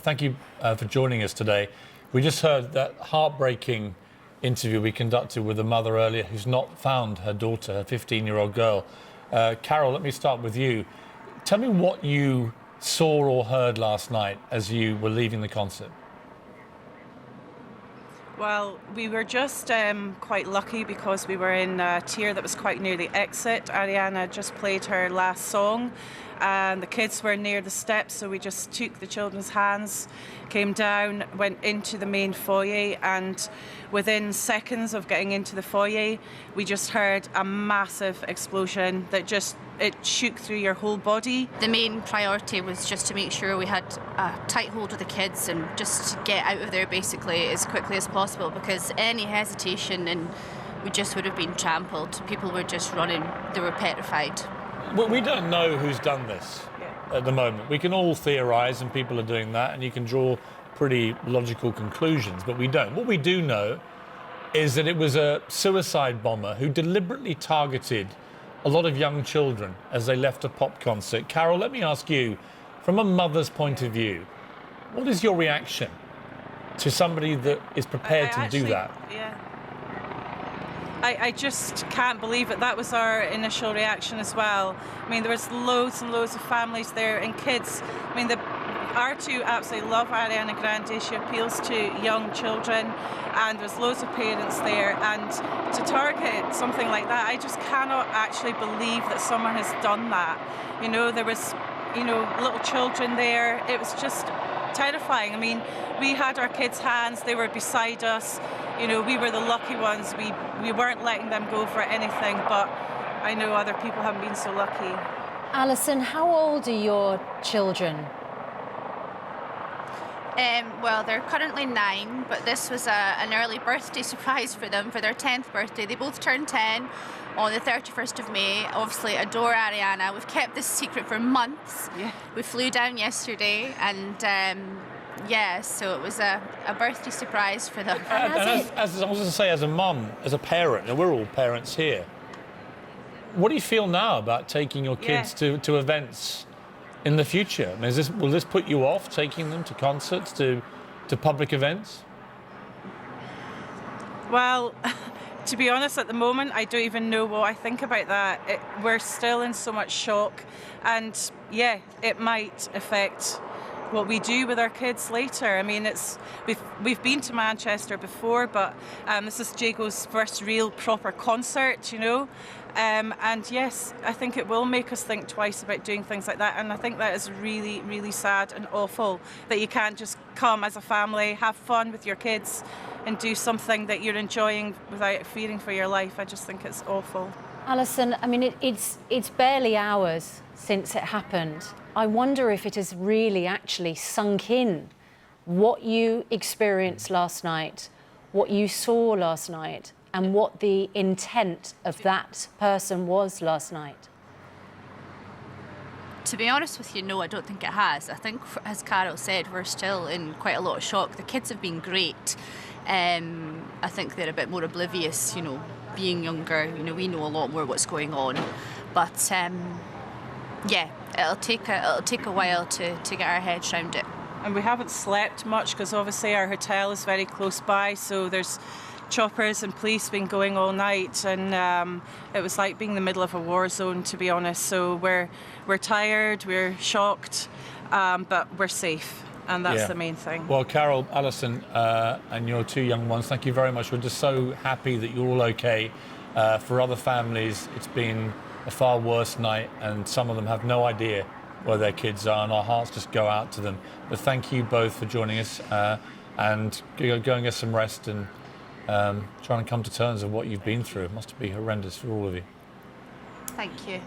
thank you for joining us today. We just heard that heartbreaking interview we conducted with a mother earlier who's not found her daughter, her 15-year-old girl. Carole, let me start with you. Tell me what you saw or heard last night as you were leaving the concert. Well, we were just quite lucky because we were in a tier that was quite near the exit. Ariana just played her last song and the kids were near the steps, so we just took the children's hands, came down, went into the main foyer, and within seconds of getting into the foyer, we just heard a massive explosion that it shook through your whole body. The main priority was just to make sure we had a tight hold of the kids and just get out of there basically as quickly as possible, because any hesitation and we just would have been trampled. People were just running, they were petrified. Well, we don't know who's done this at the moment. We can all theorise, and people are doing that, and you can draw pretty logical conclusions, but we don't. What we do know is that it was a suicide bomber who deliberately targeted a lot of young children as they left a pop concert. Carole, let me ask you, from a mother's point of view, what is your reaction to somebody that is prepared to do that? Yeah. I just can't believe it. That was our initial reaction as well. I mean, there was loads and loads of families there and kids. I mean, our two absolutely love Ariana Grande. She appeals to young children, and there's loads of parents there. And to target something like that, I just cannot actually believe that someone has done that. You know, there was, little children there. It was just terrifying. I mean, we had our kids' hands, they were beside us. You know, we were the lucky ones. We weren't letting them go for anything, but I know other people haven't been so lucky. Alison, how old are your children? Well, they're currently 9, but this was an early birthday surprise for them for their 10th birthday. They both turned 10 on the 31st of May. Obviously adore Ariana. We've kept this secret for months. Yeah. We flew down yesterday and so it was a birthday surprise for them. And as I was going to say, as a mum, as a parent, and we're all parents here, what do you feel now about taking your kids to events in the future? I mean, will this put you off taking them to concerts, to public events? Well, to be honest, at the moment, I don't even know what I think about that. We're still in so much shock, and yeah, it might affect what we do with our kids later. I mean, we've been to Manchester before, but this is Jago's first real proper concert, and yes, I think it will make us think twice about doing things like that, and I think that is really, really sad and awful that you can't just come as a family, have fun with your kids and do something that you're enjoying without fearing for your life. I just think it's awful. Alison, I mean, it's barely hours since it happened. I wonder if it has really actually sunk in what you experienced last night, what you saw last night, and what the intent of that person was last night. To be honest with you, no, I don't think it has. I think, as Carole said, we're still in quite a lot of shock. The kids have been great. I think they're a bit more oblivious, being younger. We know a lot more what's going on. But yeah, it'll take a while to get our heads around it. And we haven't slept much because obviously our hotel is very close by, so there's choppers and police been going all night, and it was like being in the middle of a war zone, to be honest. So we're tired, we're shocked, but we're safe, and that's the main thing. Well, Carole, Alison, and your two young ones, thank you very much. We're just so happy that you're all okay. For other families, it's been a far worse night, and some of them have no idea where their kids are, and our hearts just go out to them. But thank you both for joining us, and go and get some rest and trying to come to terms with what you've been through. It must be horrendous for all of you. Thank you.